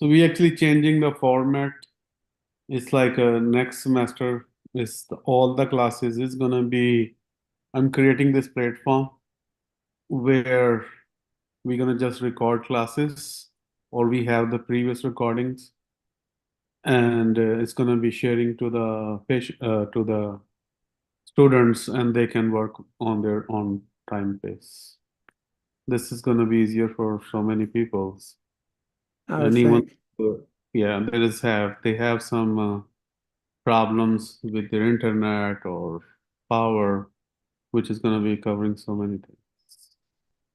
So we actually changing the format. It's like next semester is all the classes is gonna be. I'm creating this platform where we're gonna just record classes, or we have the previous recordings, and it's gonna be sharing to the to the students, and they can work on their own time pace. This is gonna be easier for so many people. I would Anyone, think. yeah, they have some problems with their internet or power, which is gonna be covering so many things.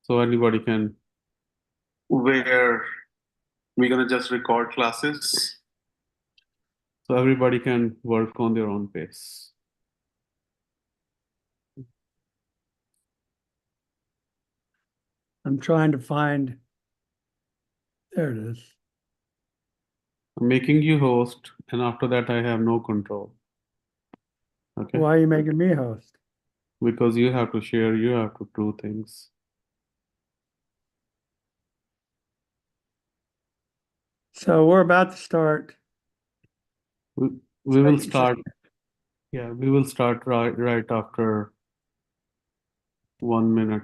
So anybody can, where we're gonna just record classes, so everybody can work on their own pace. I'm trying to find. There it is. I'm making you host, and after that, I have no control. Okay, Why are you making me host? because you have to share, you have to do things. So we're about to start. We, we will start. Yeah, we will start right after 1 minute.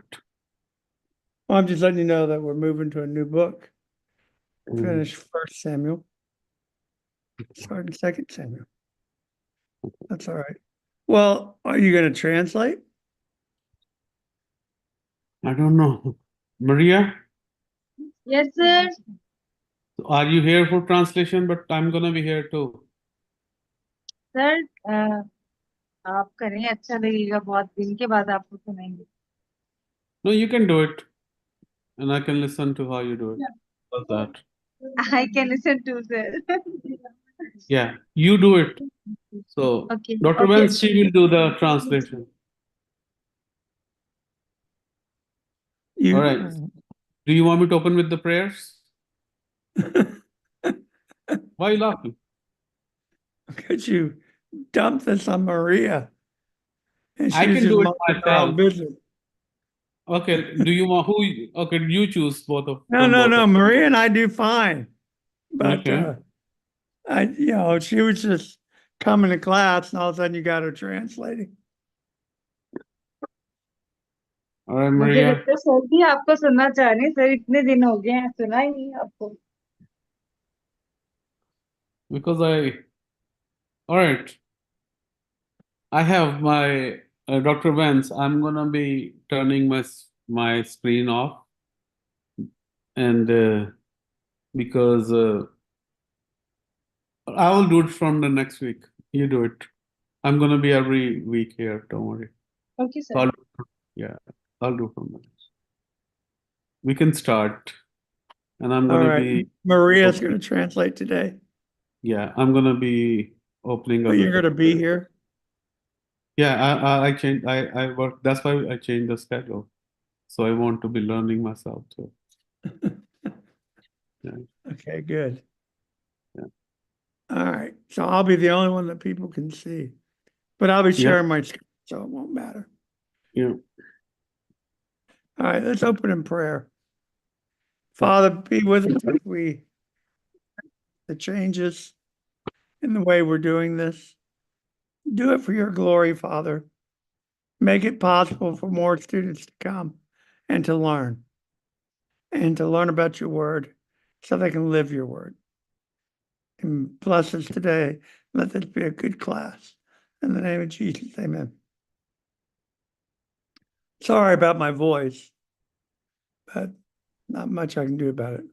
Well, I'm just letting you know that we're moving to a new book. Finish First Samuel. Starting Second Samuel. That's all right. Well, are you going to translate? I don't know. Maria, Yes, sir. are you here for translation? But I'm gonna be here too. Sir आप करें अच्छा लगेगा बहुत दिन के बाद आपको सुनेंगे No, you can do it, and I can listen to how you do it. How's that? I can listen to sir. Yeah, you do it. So, Okay. Dr. Okay. Vance, she will do the translation. You. All right. Do you want me to open with the prayers? Why are you laughing? Could you dump this on Maria? And I she was can just do it minding her own myself. business. Okay. Do you want who? Okay, you choose both of No, from no, both no. of. Maria and I do fine. But Okay. she was just coming to class and all of a sudden you got her translating. All right, मुझे Maria. लगता है sir भी आपको सुनना चाह रहे हैं sir इतने दिन हो गए हैं सुना ही नहीं आपको Because all right. I have my Dr. Vance. I'm gonna be turning my screen off, and because I will do it from the next week. You do it. I'm gonna be every week here. Don't worry. Okay So sir yeah, I'll do from the next. We can start, and I'm All gonna right. be Maria's going to translate today. yeah, I'm gonna be opening Oh, up. you're going to be here? Yeah, I changed. I work. That's why I changed the schedule. So I want to be learning myself too. Yeah. Okay, good. Yeah. All right. So I'll be the only one that people can see, but I'll be Yeah. sharing my screen, so it won't matter. Yeah. All right. Let's open in prayer. Father, be with us as the changes in the way we're doing this. Do it for your glory, Father. Make it possible for more students to come and to learn about your word so they can live your word. And bless us today. Let this be a good class. In the name of Jesus, amen. Sorry about my voice, but not much I can do about it.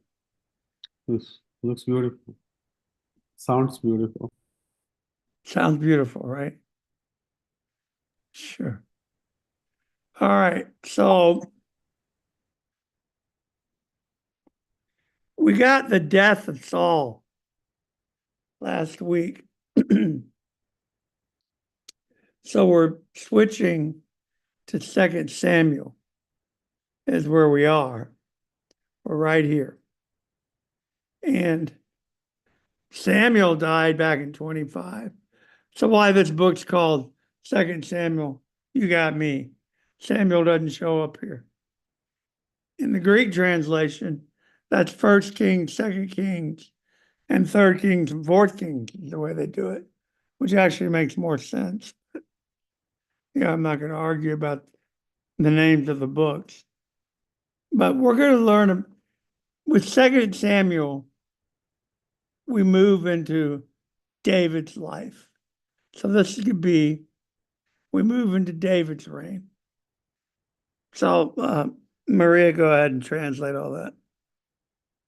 This looks beautiful. Sounds beautiful. Sounds beautiful, right? Sure. All right. So we got the death of Saul last week. So we're switching to 2 Samuel is where we are. We're right here. And Samuel died back in 25. So why this book's called 2 Samuel, you got me. Samuel doesn't show up here. In the Greek translation, that's 1 Kings, 2 Kings, and 3rd Kings and 4th Kings is the way they do it, which actually makes more sense. Yeah, I'm not going to argue about the names of the books. But we're going to learn with 2 Samuel, we move into David's life. So this could be, we move into David's reign. So Maria, go ahead and translate all that.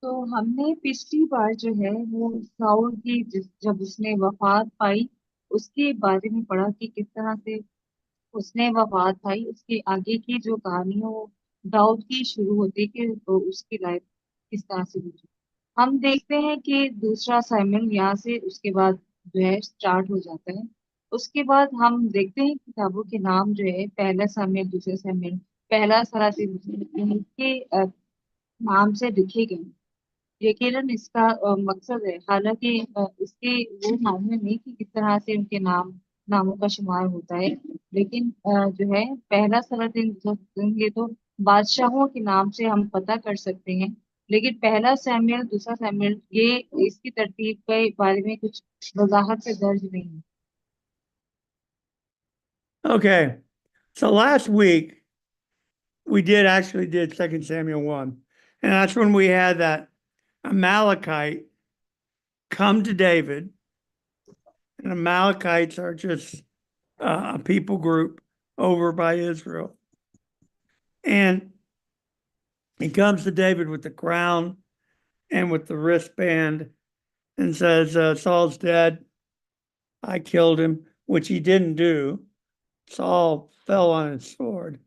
तो हमने पिछली बार जो है वो Saul की जब उसने वफात पाई उसके बारे में पढ़ा कि किस तरह से उसने वफात पाई। उसके आगे की जो कहानी है वो दाऊद की शुरू होती है कि तो उसकी लाइफ किस तरह से गुजरी। हम देखते हैं कि दूसरा साइमन यहाँ से उसके बाद जो है स्टार्ट हो जाता है। उसके बाद हम देखते हैं किताबों के नाम जो है पहला साइमन, दूसरा साइमन, पहला सराफीम के नाम से लिखे गए। यकीनन इसका मकसद है, हालांकि इसके वो मायने नहीं कि किस तरह से उनके नामों का शुमार होता है, लेकिन जो है पहला सारा दिन जब देंगे तो बादशाहों के नाम से हम पता कर सकते हैं। लेकिन पहला सैमुएल, दूसरा सैमुएल, ये इसकी तरतीब के बारे में कुछ वजाहत से दर्ज नहीं है। Okay, so last week we actually did 2 Samuel 1, and that's when we had that Amalekite come to David, and Amalekites are just a people group over by Israel. And he comes to David with the crown and with the wristband and says, Saul's dead. I killed him, which he didn't do. Saul fell on his sword,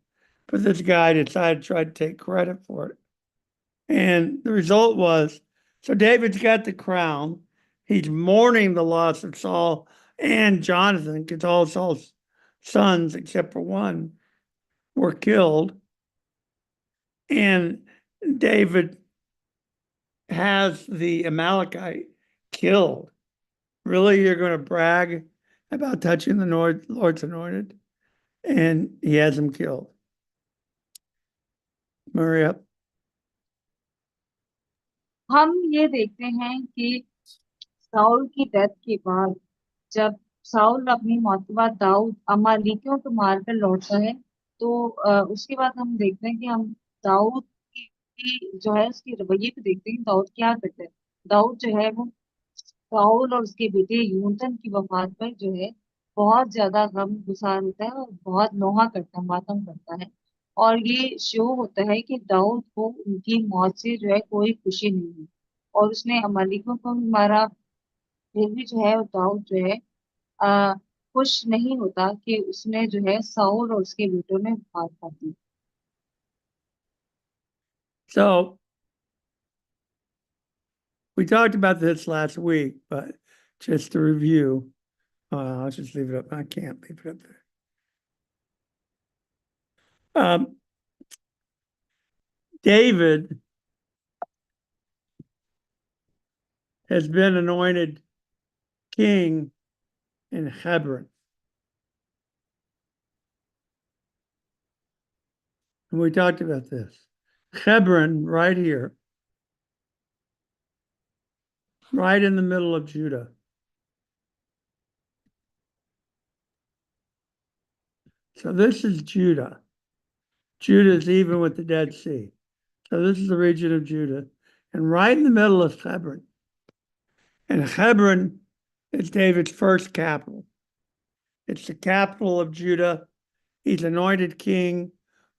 but this guy decided to try to take credit for it. And the result was, so David's got the crown. He's mourning the loss of Saul and Jonathan because all Saul's sons, except for one, were killed. And David has the Amalekite killed. Really, you're going to brag about touching the Lord's anointed? And he has him killed. Maria. हम ये देखते हैं कि Saul की death के बाद जब Saul अपनी मौत के बाद दाऊद अमालेकियों को मारकर लौटता है तो उसके बाद हम देखते हैं कि हम दाऊद की जो है उसके रवैये को देखते हैं। दाऊद क्या करता है? दाऊद जो है वो साउल और उसके बेटे यूनतन की वफात पर जो है बहुत ज्यादा गम गुसार होता है और बहुत नोहा करता है, मातम करता है। और ये शो होता है कि दाऊद को उनकी मौत से जो है कोई खुशी नहीं है और उसने अमालिकों को भी मारा। फिर भी जो है दाऊद जो है आ, खुश नहीं होता कि उसने जो है साउल और उसके बेटों ने वफात कर दी। So we talked about this last week, but just to review, I'll just leave it up. I can't leave it up there. David has been anointed king in Hebron. And we talked about this. Hebron, right here, right in the middle of Judah. So this is Judah. Judah is even with the Dead Sea. So this is the region of Judah. And right in the middle is Hebron. And Hebron is David's first capital. It's the capital of Judah. He's anointed king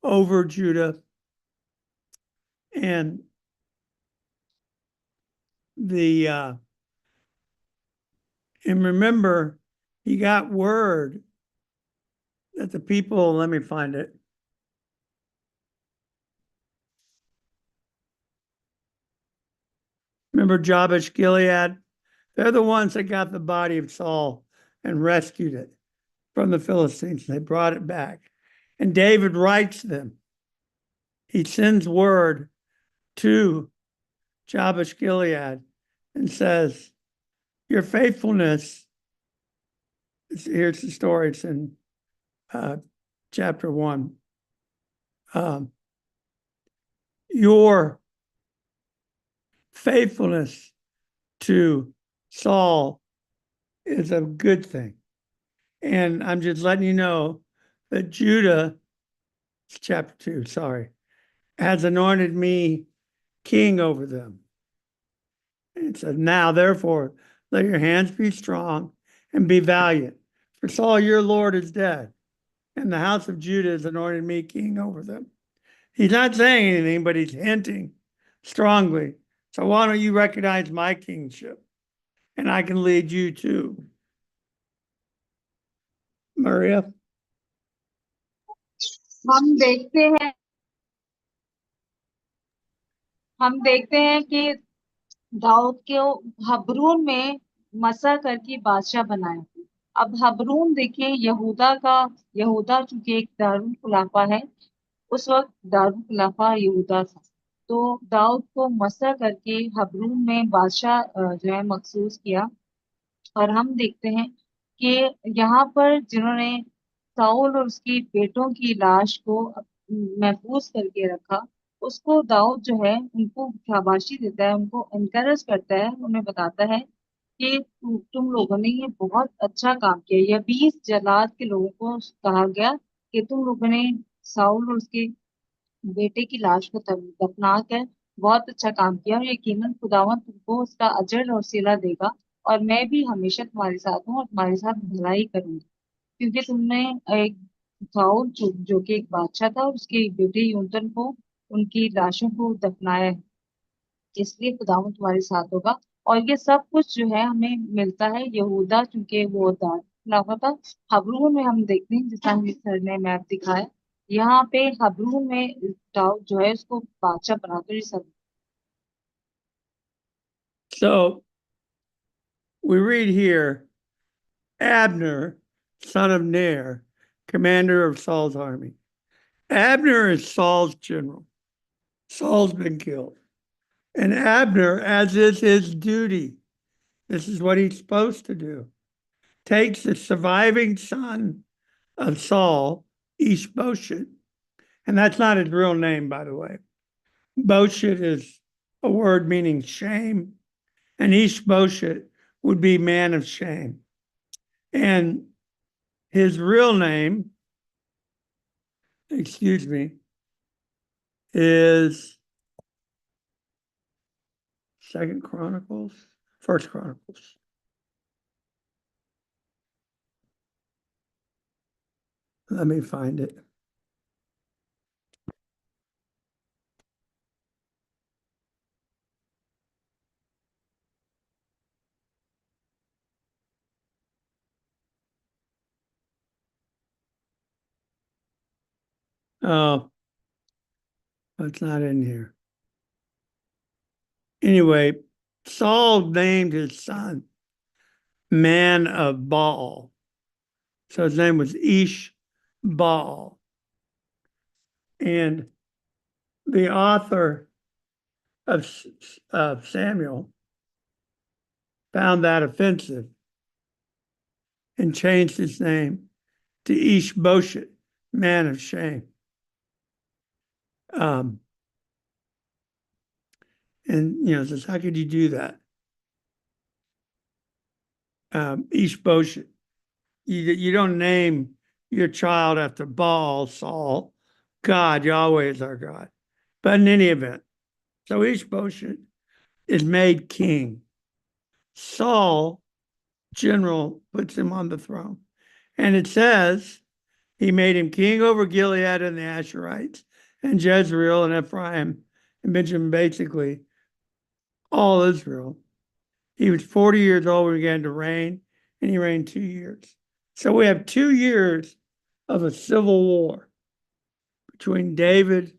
over Judah. And and remember, he got word that the people, let me find it. Remember Jabesh Gilead? They're the ones that got the body of Saul and rescued it from the Philistines. They brought it back. And David writes them. He sends word to Jabesh Gilead and says, your faithfulness, here's the story, it's in chapter 1. Your faithfulness to Saul is a good thing. And I'm just letting you know that Judah, chapter 2, sorry, has anointed me king over them. And it says, now therefore, let your hands be strong and be valiant. For Saul, your Lord, is dead, and the house of Judah has anointed me king over them. He's not saying anything, but he's hinting strongly. So why don't you recognize my kingship? And I can lead you too. Maria? हम देखते हैं हम देखते हैं कि दाऊद को हबरून में मसा करके बादशाह बनाया। अब हबरून देखिए यहूदा चूंकि एक दारुल खुलाफा है, उस वक्त दारुल खुलाफा यहूदा था। तो दाऊद को मसा करके हबरून में बादशाह जो है मखसूस किया। और हम देखते हैं कि यहाँ पर जिन्होंने साउल और उसकी बेटों की लाश को महफूज करके रखा, उसको दाऊद जो है उनको शाबाशी देता है, उनको एनकरेज करता है, उन्हें बताता है कि तुम लोगों ने ये बहुत अच्छा काम किया। यह 20 जलाद के लोगों को कहा गया कि तुम लोगों ने साउल और उसके बेटे की लाश को दफना कर बहुत अच्छा काम किया, और यकीनन खुदावंद तुमको उसका अजर और सिला देगा, और मैं भी हमेशा तुम्हारे साथ हूँ और तुम्हारे साथ भलाई करूंगी, क्योंकि तुमने एक साउल जो कि एक बादशाह था और उसके बेटे यूनतन को उनकी लाशों को दफनाया है, इसलिए खुदावंद तुम्हारे साथ होगा। और ये सब कुछ जो है हमें मिलता है यहूदा, क्योंकि वो खुलाफा था। हबरून में हम देखते हैं, जिस तरह सर ने मैप दिखाया, यहाँ पे हबरून में दाऊद जो है उसको बादशाह बनाकर ये सब। So we read here, Abner, son of Ner, commander of Saul's army. Abner is Saul's general. Saul's been killed. And Abner, as is his duty, this is what he's supposed to do, takes the surviving son of Saul, Ishbosheth, and that's not his real name, by the way. Bosheth is a word meaning shame, and Ishbosheth would be man of shame. And his real name, excuse me, is First Chronicles. Let me find it. Oh, it's not in here. Anyway, Saul named his son Man of Baal. So his name was Ish Baal. And the author of Samuel found that offensive and changed his name to Ishbosheth, man of shame. And says, how could you do that? Ishbosheth. You don't name your child after Baal, Saul. God, Yahweh is our God. But in any event, so Ishbosheth is made king. Saul, general, puts him on the throne. And it says he made him king over Gilead and the Asherites and Jezreel and Ephraim and Benjamin, basically all Israel. He was 40 years old when he began to reign, and he reigned 2 years. So we have 2 years of a civil war between David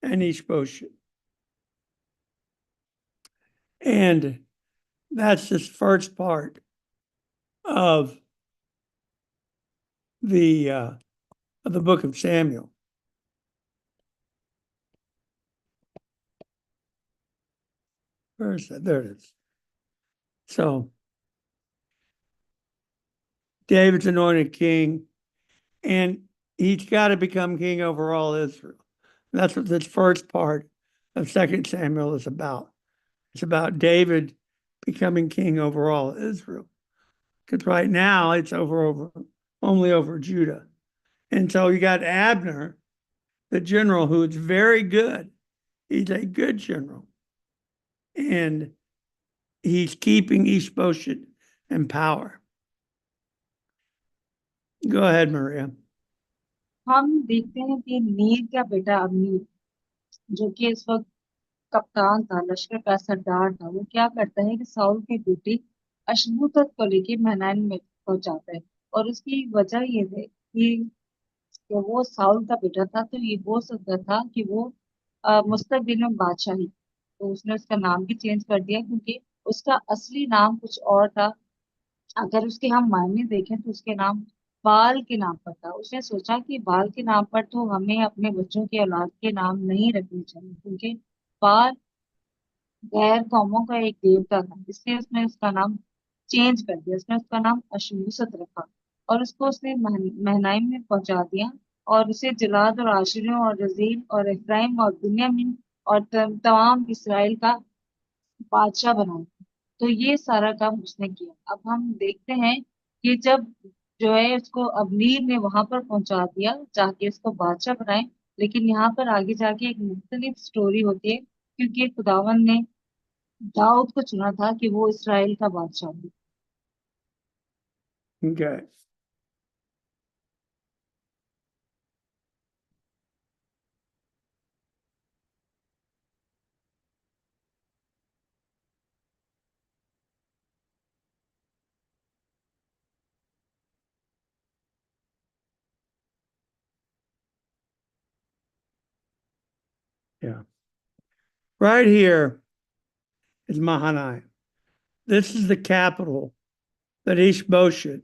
and Ishbosheth. And that's this first part of the book of Samuel. Where is that? There it is. So David's anointed king, and he's got to become king over all Israel. That's what this first part of 2 Samuel is about. It's about David becoming king over all Israel. Because right now it's only over Judah. And so you got Abner, the general, who's very good. He's a good general. And he's keeping Ishbosheth in power. Go ahead, Maria. हम देखते हैं कि नीर का बेटा अमीर, जो कि इस वक्त कप्तान था, लश्कर का सरदार था, वो क्या करता है कि साउल की ड्यूटी अशबूतत को लेके महनान में पहुंचाता है। और उसकी वजह ये है कि वो साउल का बेटा था, तो ये हो सकता था कि वो मुस्तकबिल में बादशाही, तो उसने उसका नाम भी चेंज कर दिया, क्योंकि उसका असली नाम कुछ और था। अगर उसके हम मायने देखें तो उसके नाम बाल के नाम पर था। उसने सोचा कि बाल के नाम पर तो हमें अपने बच्चों की औलाद के नाम नहीं रखने चाहिए, क्योंकि बाल गैर कौमों का एक देवता था। इसलिए उसने उसका नाम चेंज कर दिया, उसने उसका नाम अशूसत रखा और उसको उसने महनाइम में पहुंचा दिया, और उसे जलाद और आशरियों और रजील और इफ्राइम और बिन्यामीन और तमाम इसराइल का बादशाह बनाया। तो ये सारा काम उसने किया। अब हम देखते हैं कि जब जो है उसको अबनीर ने वहां पर पहुंचा दिया जाके उसको बादशाह बनाए, लेकिन यहाँ पर आगे जाके एक मुख्तलिफ स्टोरी होती है, क्योंकि खुदावन ने दाऊद को चुना था कि वो इसराइल का बादशाह हो। Okay. Yeah. Right here is Mahanaim. This is the capital that Ishbosheth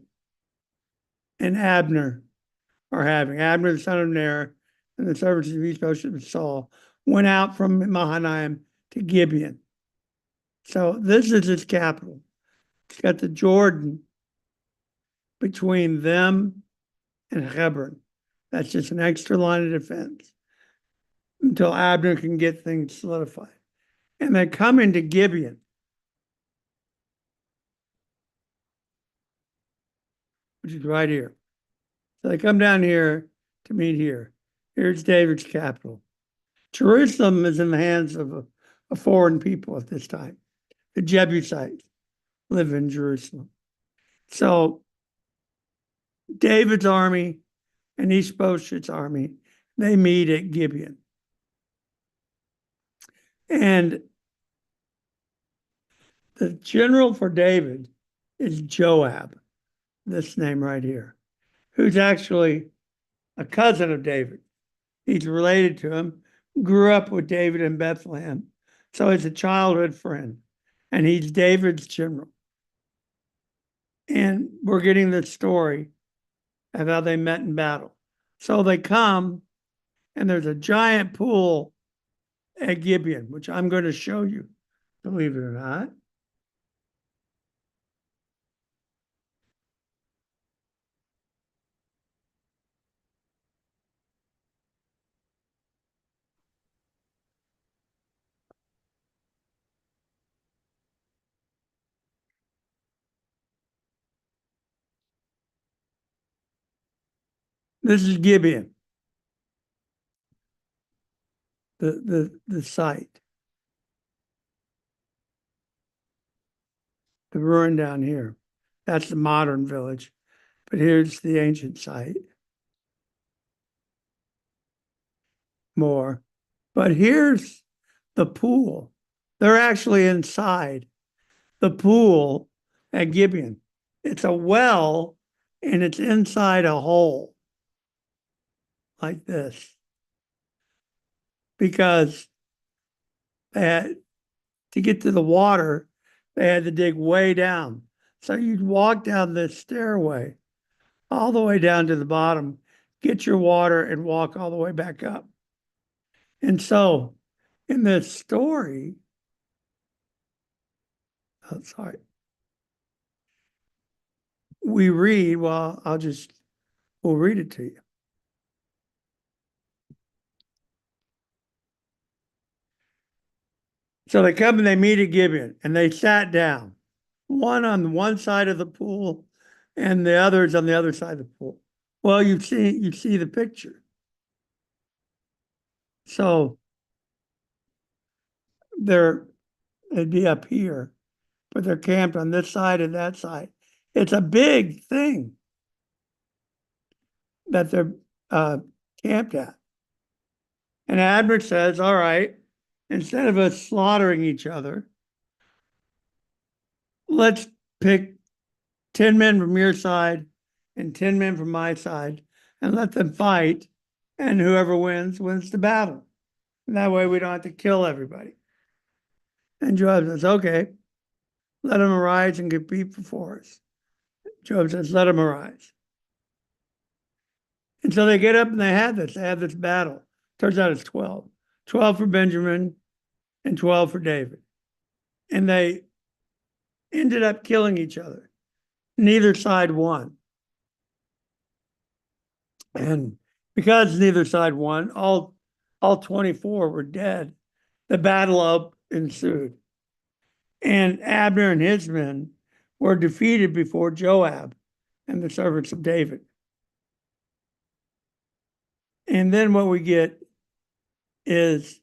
and Abner are having. Abner, the son of Ner, and the servants of Ishbosheth and Saul went out from Mahanaim to Gibeon. So this is its capital. It's got the Jordan between them and Hebron. That's just an extra line of defense until Abner can get things solidified. And they come into Gibeon, which is right here. So they come down here to meet here. Here's David's capital. Jerusalem is in the hands of a foreign people at this time. The Jebusites live in Jerusalem. So David's army and Ishbosheth's army, they meet at Gibeon. And the general for David is Joab, this name right here, who's actually a cousin of David. He's related to him, grew up with David in Bethlehem. So he's a childhood friend, and he's David's general. And we're getting the story of how they met in battle. So they come, and there's a giant pool at Gibeon, which I'm going to show you, believe it or not. This is Gibeon, the site. The ruin down here. That's the modern village, but here's the ancient site. More. But here's the pool. They're actually inside the pool at Gibeon. It's a well and it's inside a hole like this because they had to get to the water, they had to dig way down. So you'd walk down this stairway all the way down to the bottom, get your water, and walk all the way back up. And so in this story, oh, sorry, we read, well, we'll read it to you. So they come and they meet at Gibeon, and they sat down, one on one side of the pool and the others on the other side of the pool. Well, you see the picture. So they'd be up here, but they're camped on this side and that side. It's a big thing that they're camped at. And Abner says, all right, instead of us slaughtering each other, let's pick 10 men from your side and 10 men from my side and let them fight. And whoever wins the battle. And that way we don't have to kill everybody. And Joab says, okay, let them arise and compete before us. Joab says, let them arise. And so they get up and they have this battle. Turns out it's 12. 12 for Benjamin and 12 for David. And they ended up killing each other. Neither side won. And because neither side won, all 24 were dead. The battle ensued. And Abner and his men were defeated before Joab and the servants of David. And then what we get is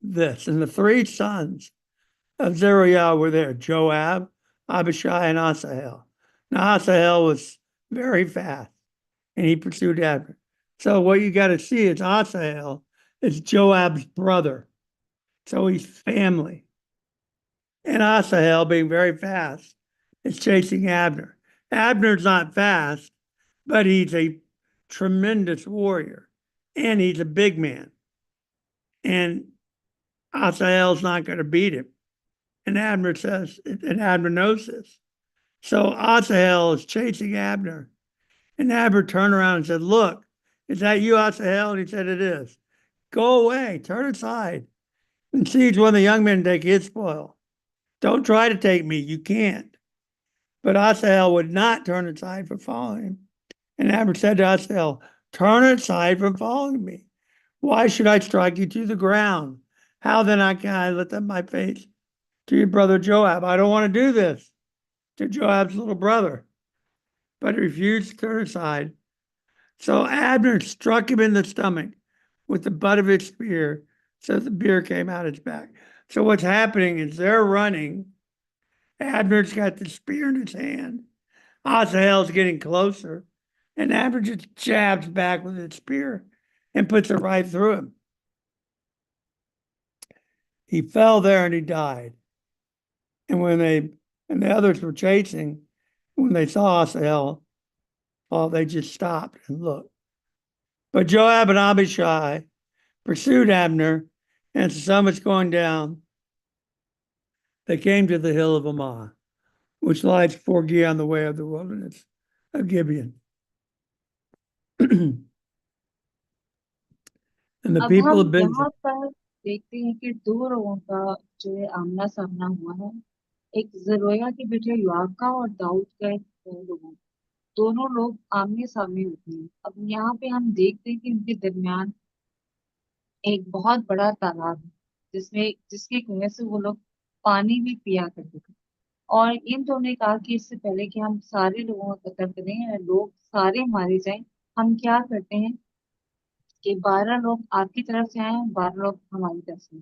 this. And the three sons of Zeruiah were there: Joab, Abishai, and Asahel. Now Asahel was very fast, and he pursued Abner. So what you got to see is Asahel is Joab's brother. So he's family. And Asahel, being very fast, is chasing Abner. Abner's not fast, but he's a tremendous warrior, and he's a big man. And Asahel's not going to beat him. And Abner knows this. So Asahel is chasing Abner. And Abner turned around and said, look, is that you, Asahel? And he said, it is. Go away, turn aside, and seize one of the young men and take his spoil. Don't try to take me, you can't. But Asahel would not turn aside from following him. And Abner said to Asahel, turn aside from following me. Why should I strike you to the ground? How then can I lift up my face to your brother Joab? I don't want to do this to Joab's little brother. But he refused to turn aside. So Abner struck him in the stomach with the butt of his spear, so the spear came out his back. So what's happening is they're running. Abner's got the spear in his hand. Asahel's getting closer. And Abner just jabs back with his spear and puts it right through him. He fell there and he died. And the others were chasing, when they saw Asahel, they just stopped and looked. But Joab and Abishai pursued Abner, and as the sun was going down, they came to the hill of Ammah, which lies before Gibeon on the way of the wilderness of Gibeon. And the अब people हम of Benjamin. यहाँ पर देखते हैं कि दो लोगों का जो है आमना सामना हुआ है, एक जरोया के बेटे योआब का और दाऊद का एक लोगों, दोनों लोग आमने सामने होते हैं। अब यहाँ पे हम देखते हैं कि उनके दरमियान एक बहुत बड़ा तालाब है, जिसके कुएं से वो लोग पानी भी पिया करते थे। और इन दोनों ने कहा कि इससे पहले कि हम सारे लोगों का कत्ल करें, लोग सारे मारे जाएं, हम क्या करते हैं कि 12 लोग आपकी तरफ से आए, 12 लोग हमारी तरफ से।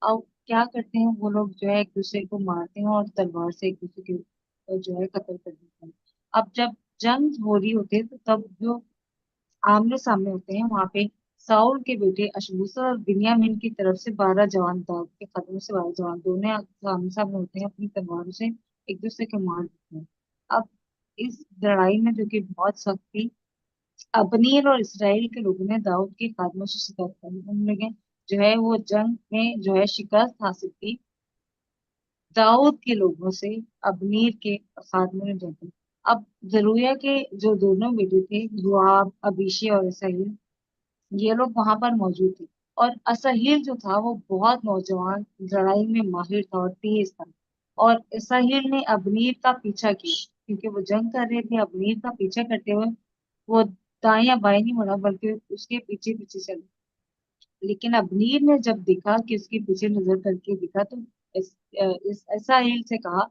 अब क्या करते हैं वो लोग, जो है एक दूसरे को मारते हैं और तलवार से एक दूसरे के जो है कत्ल कर देते हैं। अब जब जंग हो रही होती है तो तब जो आमने सामने होते हैं, वहां पे साउल के बेटे अशबूसा और बिन्यामीन की तरफ से 12 जवान, दाऊद के कदमों से 12 जवान, दोनों आमने सामने होते हैं, अपनी तलवारों से एक दूसरे को मार देते हैं। अब इस लड़ाई में, जो कि बहुत सख्त थी, अबनीर और इसराइल के लोगों ने दाऊद के खादमों से शिकस्त पाई। उन लोगों ने जो है वो जंग में जो है शिकस्त हासिल की दाऊद के लोगों से, अबनीर के खादमों ने जंग। अब जरूया के जो दोनों बेटे थे, योआब, अबीशे और असाहेल, ये लोग वहां पर मौजूद थे। और असाहेल जो था वो बहुत नौजवान, लड़ाई में माहिर था और तेज था। और असाहेल ने अबनीर का पीछा किया, क्योंकि वो जंग कर रहे थे। अबनीर का पीछा करते हुए वो दाएं या बाएं नहीं मुड़ा, बल्कि उसके पीछे पीछे चले। लेकिन अबनीर ने जब देखा कि उसके पीछे नजर करके देखा तो इस्राएल से कहा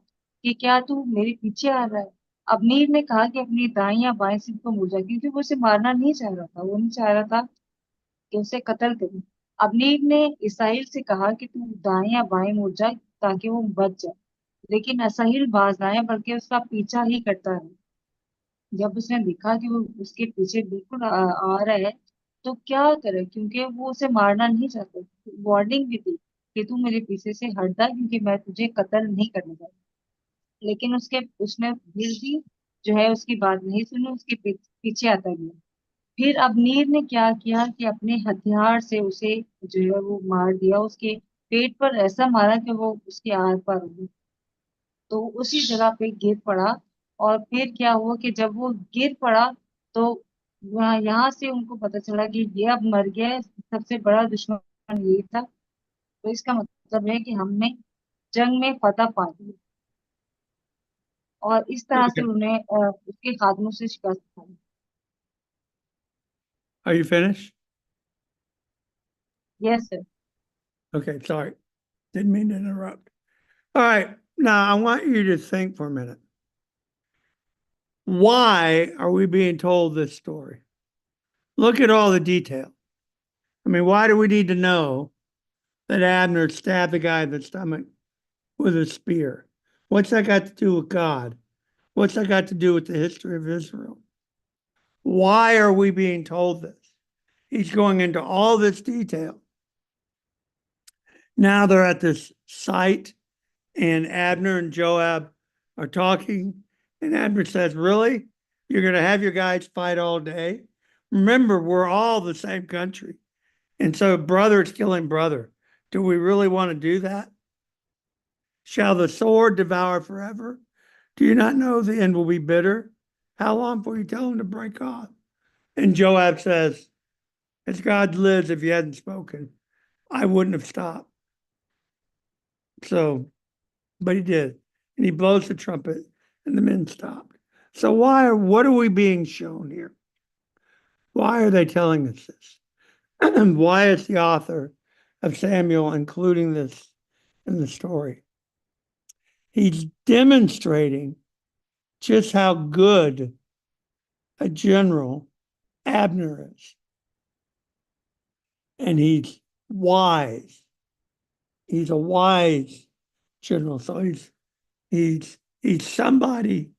कि क्या तू मेरे पीछे आ रहा है। अबनीर ने कहा कि अपनी दाएं या बाएं सिर को मुड़ जा, क्योंकि वो उसे मारना नहीं चाह रहा था, वो नहीं चाह रहा था कि उसे कत्ल करें। अबनीर ने इस्राएल से कहा कि तू दाएं या बाएं मुड़ जा ताकि वो बच जाए, लेकिन असाहिल बाज ना आया बल्कि उसका पीछा ही करता रहा। जब उसने देखा कि वो उसके पीछे बिल्कुल आ रहा है तो क्या करे, क्योंकि वो उसे मारना नहीं चाहता। वार्निंग भी थी कि तू मेरे पीछे से हट जा क्योंकि मैं तुझे कत्ल नहीं करने जा रहा। लेकिन उसने फिर भी जो है उसकी बात नहीं सुनी, उसके पीछे आता गया। फिर अबनीर ने क्या किया कि अपने हथियार से उसे जो है वो मार दिया, उसके पेट पर ऐसा मारा कि वो उसके आर पार हो गई, तो उसी जगह पे गिर पड़ा। और फिर क्या हुआ कि जब वो गिर पड़ा तो यहाँ से उनको पता चला कि ये अब मर गया है, सबसे बड़ा दुश्मन ये था। तो इसका मतलब है कि हमने जंग में फतह पा ली, और इस तरह से Okay. उन्हें उसके खात्मों से शिकस्त पाई। Are you finished? Yes sir. Okay, sorry. Didn't mean to interrupt. All right. Now I want you to think for a minute. Why are we being told this story? Look at all the detail. I mean, why do we need to know that Abner stabbed the guy in the stomach with a spear? What's that got to do with God? What's that got to do with the history of Israel? Why are we being told this? He's going into all this detail. Now they're at this site, and Abner and Joab are talking. And Abner says, "Really? You're going to have your guys fight all day? Remember, we're all the same country. And so brother is killing brother. Do we really want to do that? Shall the sword devour forever? Do you not know the end will be bitter? How long before you tell him to break off?" And Joab says, "As God lives, if you hadn't spoken, I wouldn't have stopped." So, but he did. And he blows the trumpet, and the men stopped. So what are we being shown here? Why are they telling us this? And why is the author of Samuel including this in the story? He's demonstrating just how good a general Abner is. And he's wise. He's a wise general. So he's somebody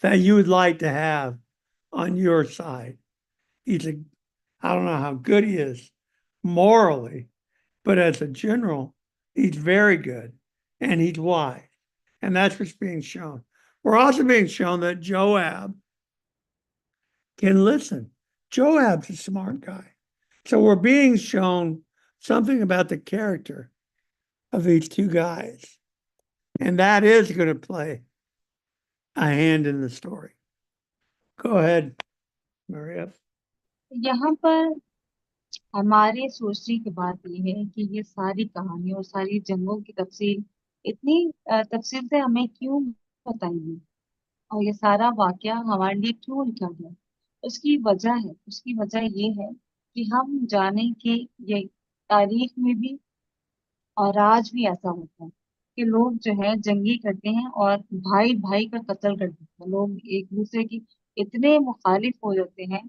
that you would like to have on your side. I don't know how good he is morally, but as a general, he's very good and he's wise. And that's what's being shown. We're also being shown that Joab can listen. Joab's a smart guy. So we're being shown something about the character of these two guys. And that is going to play a hand in the story. Go ahead, Maria. यहाँ पर हमारे सोचने की बात ये है कि ये सारी कहानी और सारी जंगों की तफसील इतनी तफसील से हमें क्यों बताइए, और ये सारा वाकया हमारे लिए क्यों लिखा गया। उसकी वजह ये है कि हम जाने कि ये तारीख में भी और आज भी ऐसा होता है कि लोग जो है जंगी करते हैं और भाई भाई का कत्ल कर देते हैं। लोग एक दूसरे की इतने मुखालिफ हो जाते हैं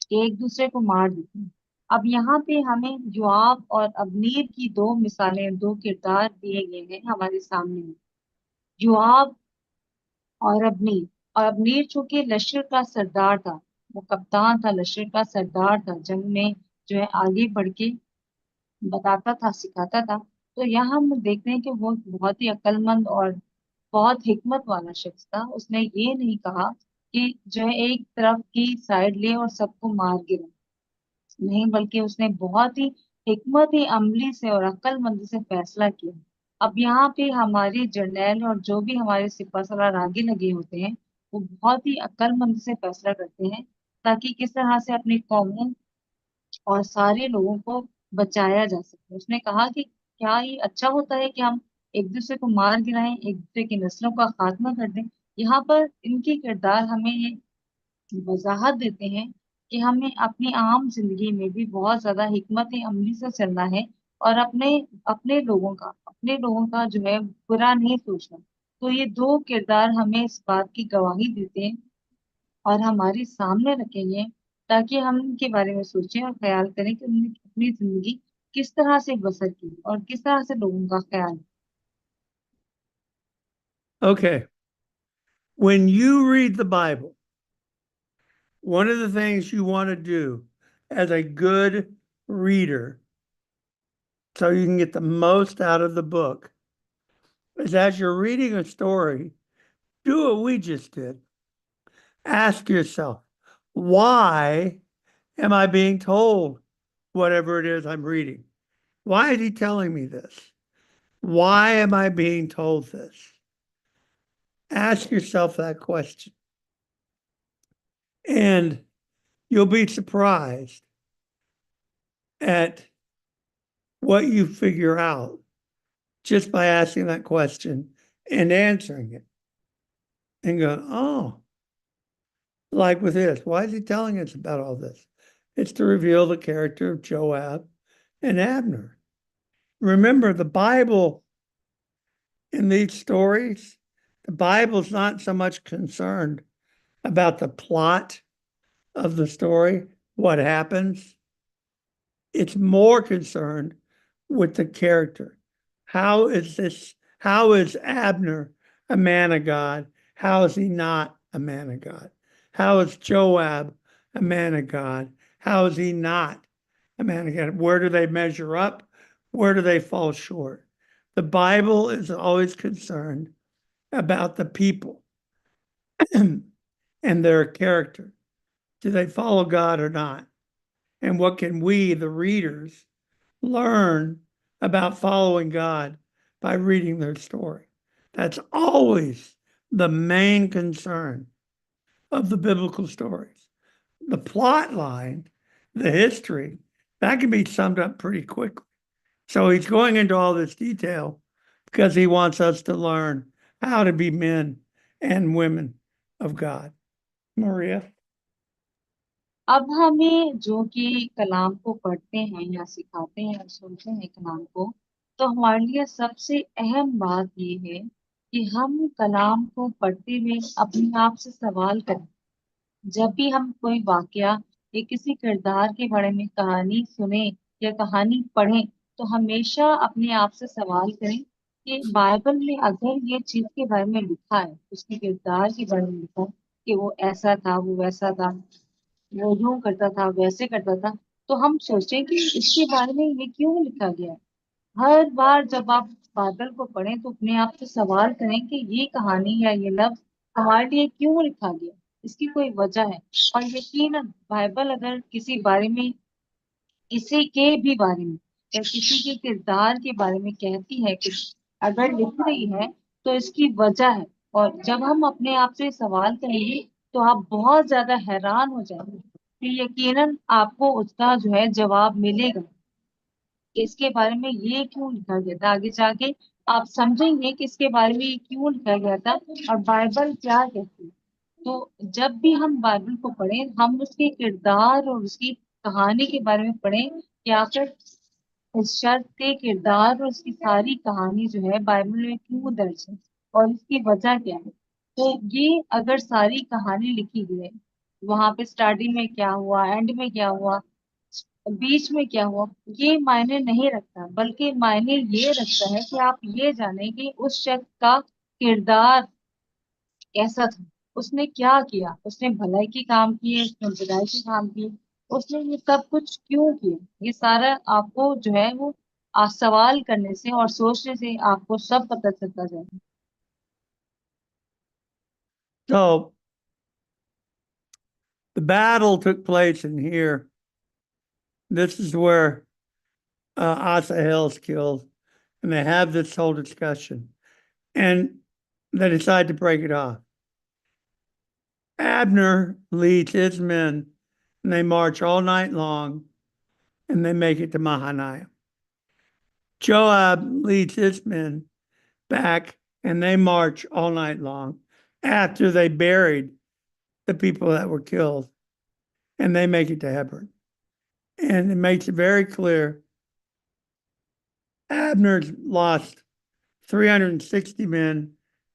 कि एक दूसरे को मार देते हैं। अब यहाँ पे हमें योआब और अबनीर की दो मिसालें, दो किरदार दिए गए हैं हमारे सामने। योआब और अबनीर चूंकि लश्कर का सरदार था, वो कप्तान था, लश्कर का सरदार था, जंग में जो है आगे बढ़ के बताता था, सिखाता था। तो यहाँ हम देखते हैं कि वो बहुत ही अक्लमंद और बहुत हिकमत वाला शख्स था। उसने ये नहीं कहा कि जो है एक तरफ की साइड ले और सबको मार गिरा, नहीं, बल्कि उसने बहुत ही हिकमत अमली से और अक्लमंदी से फैसला किया। अब यहाँ पे हमारे जर्नैल और जो भी हमारे सिपह सलार आगे लगे होते हैं, वो बहुत ही अक्लमंदी से फैसला करते हैं ताकि किस तरह से अपनी कौमों और सारे लोगों को बचाया जा सके। उसने कहा कि क्या ये अच्छा होता है कि हम एक दूसरे को मार गिराएं, एक दूसरे की नस्लों का खात्मा कर दें। यहाँ पर इनके किरदार हमें ये वजाहत देते हैं कि हमें अपनी आम जिंदगी में भी बहुत ज्यादा हिकमत अमली से चलना है और अपने अपने लोगों का जो है बुरा नहीं सोचना। तो ये दो किरदार हमें इस बात की गवाही देते हैं और हमारे सामने रखेंगे, ताकि हम उनके बारे में सोचें और ख्याल करें कि उन्होंने अपनी जिंदगी किस तरह से बसर की और किस तरह से लोगों का ख्याल। Okay. When you read the Bible, one of the things you want to do as a good reader, so you can get the most out of the book, is as you're reading a story, do what we just did. Ask yourself, why am I being told whatever it is I'm reading? Why is he telling me this? Why am I being told this? Ask yourself that question. And you'll be surprised at what you figure out just by asking that question and answering it. And going, oh, like with this, why is he telling us about all this? It's to reveal the character of Joab and Abner. Remember, the Bible in these stories, the Bible's not so much concerned about the plot of the story, what happens. It's more concerned with the character. How is Abner a man of God? How is he not a man of God? How is Joab a man of God? How is he not a man of God? Where do they measure up? Where do they fall short? The Bible is always concerned about the people and their character. Do they follow God or not? And what can we, the readers, learn about following God by reading their story? That's always the main concern of the biblical stories. The plot line, the history, that can be summed up pretty quickly. So he's going into all this detail because he wants us to learn how to be men and women of God. Maria? अब हमें जो कि कलाम को पढ़ते हैं या सिखाते हैं या सुनते हैं कलाम को, तो हमारे लिए सबसे अहम बात ये है कि हम कलाम को पढ़ते हुए अपने आप से सवाल करें। जब भी हम कोई वाकया या किसी किरदार के बारे में कहानी सुने या कहानी पढ़ें, तो हमेशा अपने आप से सवाल करें कि बाइबल में अगर ये चीज के बारे में लिखा है, उसके किरदार के बारे में लिखा है कि वो ऐसा था, वो वैसा था, वो यूं करता था, वैसे करता था, तो हम सोचें कि इसके बारे में ये क्यों लिखा गया है। हर बार जब आप बाइबल को पढ़ें तो अपने आप से सवाल करें कि ये कहानी या ये लफ्ज हमारे लिए क्यों लिखा गया, इसकी कोई वजह है। और यकीनन बाइबल अगर किसी बारे में, किसी के भी बारे में या किसी के किरदार के बारे में कहती है कि अगर लिख रही है तो इसकी वजह है। और जब हम अपने आप से सवाल करेंगे तो आप बहुत ज्यादा हैरान हो जाएंगे कि यकीनन आपको उसका जो है जवाब मिलेगा कि इसके बारे में ये क्यों लिखा गया था। आगे जाके आप समझेंगे कि इसके बारे में ये क्यों लिखा गया था और बाइबल क्या कहती है। तो जब भी हम बाइबल को पढ़ें, हम उसके किरदार और उसकी कहानी के बारे में पढ़ें कि आखिर इस शख्स के किरदार और उसकी सारी कहानी जो है बाइबल में क्यों दर्ज है और इसकी वजह क्या है। तो ये अगर सारी कहानी लिखी गई है, वहां पे स्टार्टिंग में क्या हुआ, एंड में क्या हुआ, बीच में क्या हुआ, ये मायने नहीं रखता, बल्कि मायने ये रखता है कि आप ये जाने कि उस शख्स का किरदार कैसा था, उसने क्या किया, उसने भलाई की काम किए, उसने बुराई की काम किए, उसने ये सब कुछ क्यों किया। ये सारा आपको जो है वो सवाल करने से और सोचने से आपको सब पता चलता जाएगा। So the battle took place in here. This is where Asahel is killed, and they have this whole discussion, and they decide to break it off. Abner leads his men, and they march all night long, and they make it to Mahanaim. Joab leads his men back, and they march all night long after they buried the people that were killed. and they make it to Hebron. And it makes it very clear Abner's lost 360 men,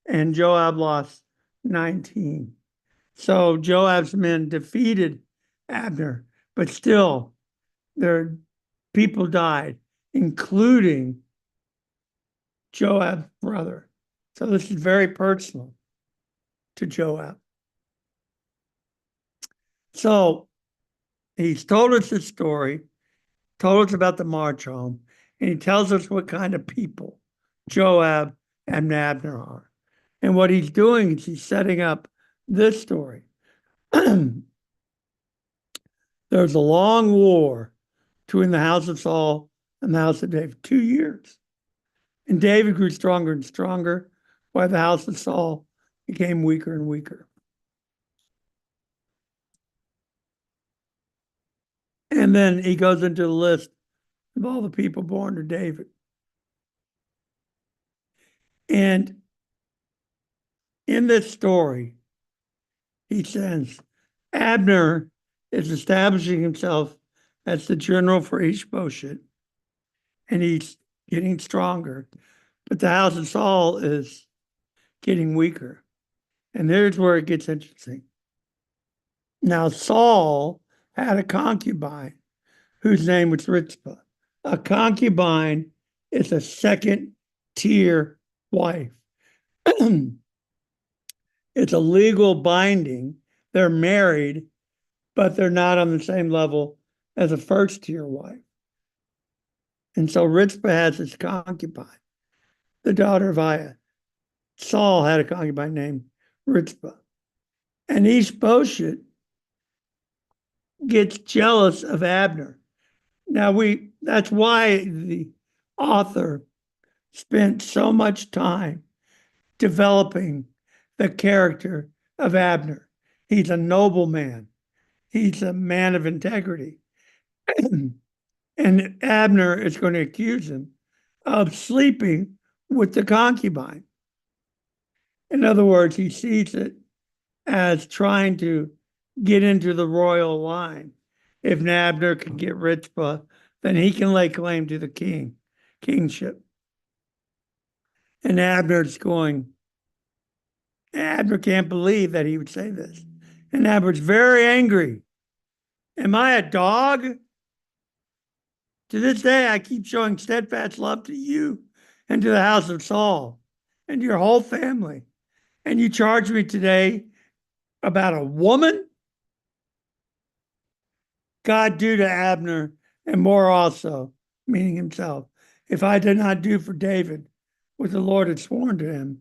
and Joab lost 19. So Joab's men defeated Abner, but still their people died, including Joab's brother. So this is very personal to Joab. So he's told us this story, told us about the march home, and he tells us what kind of people Joab and Abner are. And what he's doing is he's setting up this story. There's a long war between the house of Saul and the house of David, 2 years. And David grew stronger and stronger, while the house of Saul became weaker and weaker. And then he goes into the list of all the people born to David. And in this story, he says, Abner is establishing himself as the general for Ishbosheth, and he's getting stronger. But the house of Saul is getting weaker. And there's where it gets interesting. Now, Saul had a concubine whose name was Rizpah. A concubine is a second-tier wife. It's a legal binding. They're married, but they're not on the same level as a first-tier wife. And so Rizpah has this concubine, the daughter of Aiah. Saul had a concubine named Rizpah. And Ishbosheth gets jealous of Abner. Now that's why the author spent so much time developing the character of Abner. He's a noble man. He's a man of integrity. And Abner is going to accuse him of sleeping with the concubine. In other words, he sees it as trying to get into the royal line. If Abner can get Rizpah, then he can lay claim to the kingship. And Abner can't believe that he would say this. And Abner's very angry. Am I a dog? To this day, I keep showing steadfast love to you and to the house of Saul and to your whole family. And you charge me today about a woman? God do to Abner and more also, meaning himself, if I did not do for David what the Lord had sworn to him,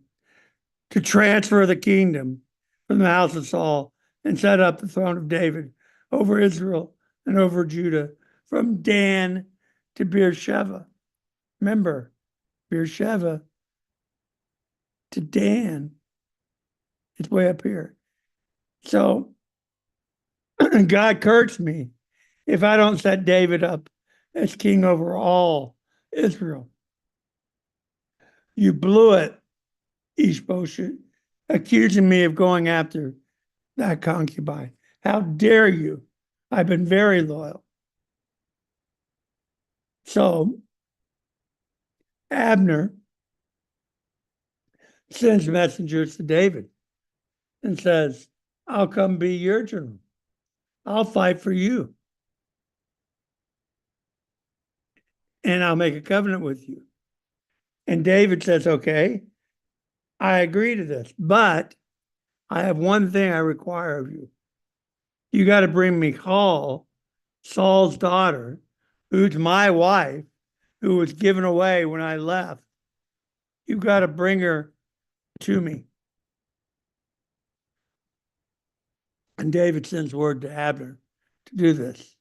to transfer the kingdom from the house of Saul and set up the throne of David over Israel and over Judah, from Dan to Beersheba. Remember, Beersheba to Dan, it's way up here. So God cursed me if I don't set David up as king over all Israel. You blew it, Ishbosheth, accusing me of going after that concubine. How dare you? I've been very loyal. So Abner sends messengers to David and says, I'll come be your general. I'll fight for you. And I'll make a covenant with you. And David says, okay, I agree to this, but I have one thing I require of you. You got to bring Michal, Saul's daughter, who's my wife, who was given away when I left. You got to bring her to me. And David sends word to Abner to do this.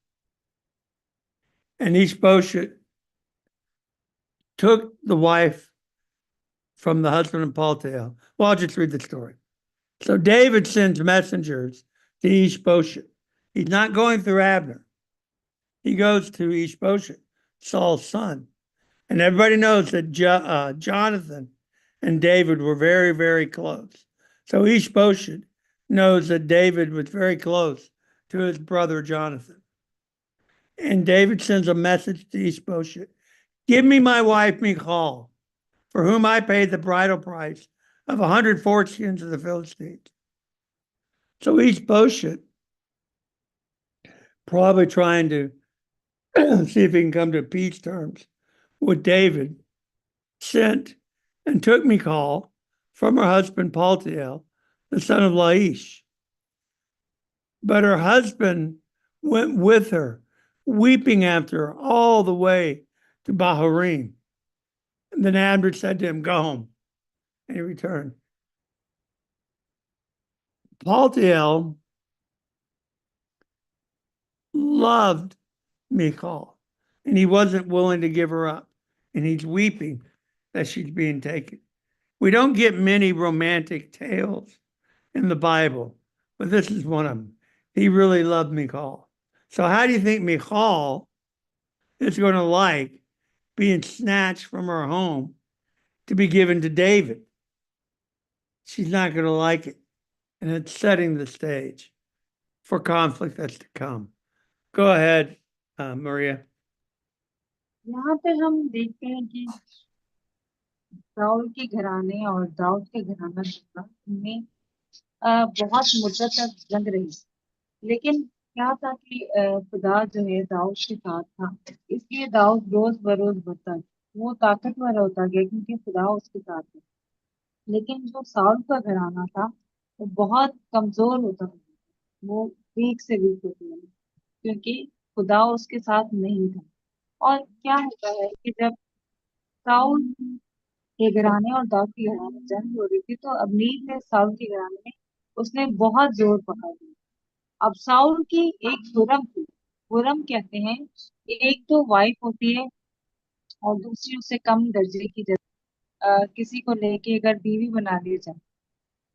And Ishbosheth took the wife from the husband of Paltiel. Well, I'll just read the story. So David sends messengers to Ishbosheth. He's not going through Abner. He goes to Ishbosheth, Saul's son. And everybody knows that Jonathan and David were very, very close. So Ishbosheth knows that David was very close to his brother Jonathan. And David sends a message to Ishbosheth, "Give me my wife Michal, for whom I paid the bridal price of 100 foreskins of the Philistines." So Ishbosheth, probably trying to see if he can come to peace terms with David, sent and took Michal from her husband Paltiel, the son of Laish. But her husband went with her, weeping after her all the way to Bahurim. And then Abner said to him, "Go home." And he returned. Paltiel loved Michal, and he wasn't willing to give her up. And he's weeping that she's being taken. We don't get many romantic tales in the Bible, but this is one of them. He really loved Michal. So how do you think Michal is going to like being snatched from her home to be given to David? She's not going to like it. And it's setting the stage for conflict that's to come. Go ahead, Maria. यहाँ पे हम देखते हैं कि दाऊद के घराने और दाऊद के घराना जो था उनमें बहुत मुद्दत तक जंग रही, लेकिन क्या था कि खुदा जो है दाऊद के साथ था, इसलिए दाऊद रोज बरोज बढ़ता, वो ताकतवर होता गया क्योंकि खुदा उसके साथ था। लेकिन जो साउल का घराना था वो बहुत कमजोर होता गया, वो वीक से वीक होते गया क्योंकि खुदा उसके साथ नहीं था। और क्या होता है कि जब साउल के घराने और दाऊद के घराने में जंग हो रही थी तो अब्नीर ने साउल के घराने में उसने बहुत जोर पकड़ लिया। अब साउल की एक हुरम थी, हुरम कहते हैं एक तो वाइफ होती है और दूसरी उससे कम दर्जे की, किसी को लेके अगर बीवी बना ली जाए,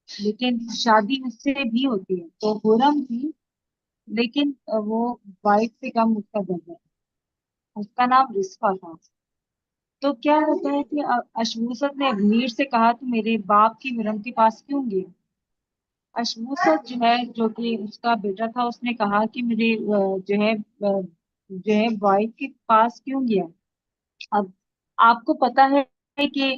लेकिन शादी उससे भी होती है तो हुरम थी, लेकिन वो वाइफ से कम उसका दर्जा है, उसका नाम रिस्पा था। तो क्या होता है कि अशमूसत ने अब्नीर से कहा, तो मेरे बाप की हुरम के पास क्यों गया? अशमूसत जो है, जो कि उसका बेटा था, उसने कहा कि मेरे जो है वाइफ के पास क्यों गया? अब आपको पता है कि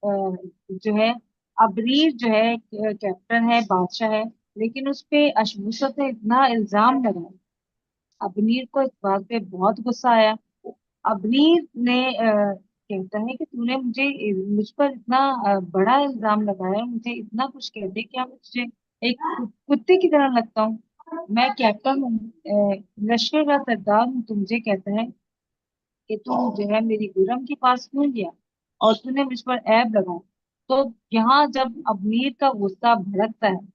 जो है अब्रीर जो है कैप्टन है, बादशाह है, लेकिन उस पे अशमूसत ने इतना इल्जाम लगाया, अब्नीर को इस बात पे बहुत गुस्सा आया। अब्नीर ने कहता है कि तूने मुझ पर इतना बड़ा इल्जाम लगाया, मुझे इतना कुछ कह दे, क्या मुझे एक कुत्ते की तरह लगता हूँ? मैं कैप्टन हूँ, लश्कर का सरदार हूँ, तुम मुझे कहता है कि तू जो है मेरी गुरम के पास क्यों गया और तूने मुझ पर ऐब लगाया। तो यहाँ जब अब्नीर का गुस्सा भड़कता है